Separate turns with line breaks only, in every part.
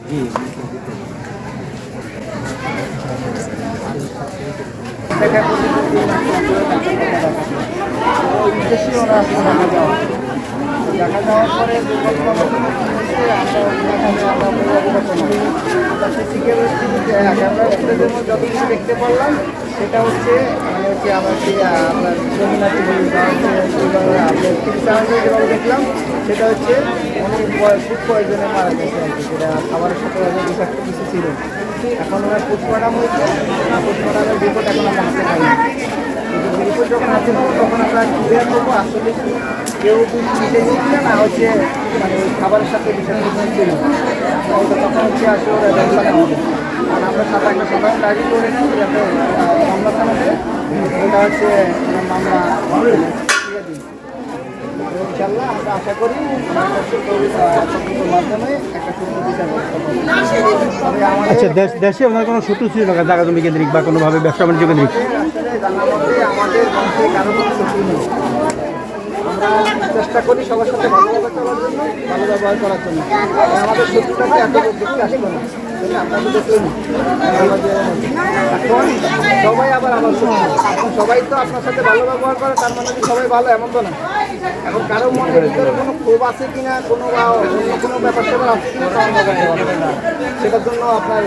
দেখা যাওয়ার পরে যত কিছু দেখতে পারলাম সেটা হচ্ছে মানে হচ্ছে আমার আপনার জমিনাথি যেভাবে দেখলাম সেটা হচ্ছে অনেক ফুড পয়জনে মারা গেছে আর কি, যেটা খাবারের সাথে বিষাক্ত কিছু ছিল। এখন ওরা পোস্টমর্টম হয়েছে, পোস্টমর্টমের রিপোর্ট এখন আমরা হাতে পাইনি। রিপোর্ট যখন হাতে পাবো তখন আমরা ক্লিয়ার করবো আসলে কি কেউ মিশে নিয়েছিল না হচ্ছে মানে ওই খাবারের সাথে বিষাক্ত ছিল, তখন হচ্ছে আসলে ওরা ব্যবস্থা নেওয়া হবে। কারণ আমরা সাথে একটা সাধারণ ডায়েরি করে নিই যাতে মামলা থানাতে ওটা হচ্ছে মামলা দিয়ে দিই। ইনশাল্লাহ আমরা আশা করি মাধ্যমে একটা সুন্দর বিচার
আচ্ছা, দেশে ওনার কোনো শত্রু ছিল না জায়গা জমি কেন্দ্রিক বা কোনোভাবে ব্যবসা বাণিজ্য কেন্দ্রিক?
আসলে জানা মতে আমাদের বংশে কারো কোনো শত্রু নেই। আমরা চেষ্টা করি সবার সাথে ভালোভাবে চলার জন্য, ভালো ব্যবহার করার জন্য। আমাদের শত্রুটাকে এত দেখতে আসবে না, আপনারা তো দেখলেন। এখন সবাই আবার আমার শত্রু, এখন সবাই তো আপনার সাথে ভালো ব্যবহার করে তার মানে কি সবাই ভালো এমন তো না। এখন কারো মনের ভিতরে কোনো ক্ষোভ আছে কিনা, কোনো অন্য কোনো ব্যাপার স্যাপার আছে কিনা তা আমরা জানতে পারবো না। সেটার জন্য আপনার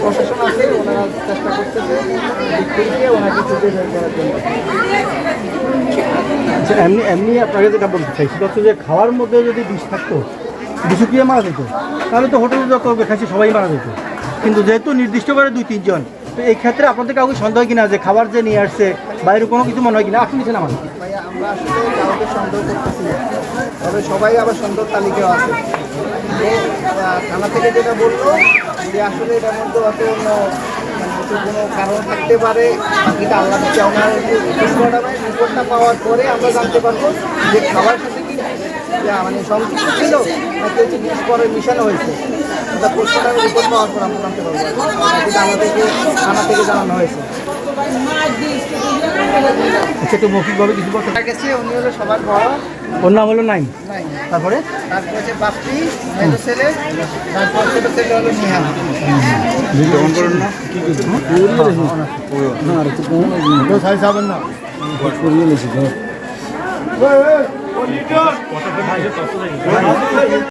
প্রশাসন আছে, ওনারা চেষ্টা করতেছে দিকে ওনাকে খুঁজে বের করার জন্য।
আচ্ছা, এমনি আপনাকে যেটা বলতে চাই সেটা হচ্ছে যে খাওয়ার মধ্যে যদি বিষ থাকতো, বিষক্রিয়া মারা যেত, তাহলে তো হোটেলে যত খাইছে সবাই মারা যেত। কিন্তু যেহেতু নির্দিষ্ট করে 2-3 জন, তো এই ক্ষেত্রে আপনাদের কাউকে সন্দেহ কিনা যে খাবার যে নিয়ে আসছে বাইরে কোনো কিছু মনে হয় কিনা? আপনি নিচ্ছেন আমার
ভাইয়া, আমরা আসলে কাউকে সন্দেহ করতেছি না, তবে সবাই আবার সন্দেহ তালিকাও আছে। থানা থেকে যেটা বললো যে আসলে এটার মধ্যে হয়তো কোনো কারণ থাকতে পারে, বাকিটা আল্লাহ চাও না। রিপোর্টটা পাওয়ার পরে আমরা জানতে পারবো যে খাবার সাথে কি মানে সংযুক্ত ছিল নাকি হচ্ছে বিষ পরে মিশানো হয়েছে। ওটা পোস্টমর্টমের রিপোর্ট পাওয়ার পর আমরা জানতে পারবো, যেটা আমাদেরকে থানা থেকে জানানো হয়েছে।
আচ্ছা, তো মৌখিকভাবে কিছু বলতে
গেছে উনি হলো সবার বড়,
ওর নাম হলো নাইম,
নাই
তারপরে
তারপর হচ্ছে বাপ্পি মেজো ছেলে, তারপর ছোটো ছেলে হলো নিহাল।
না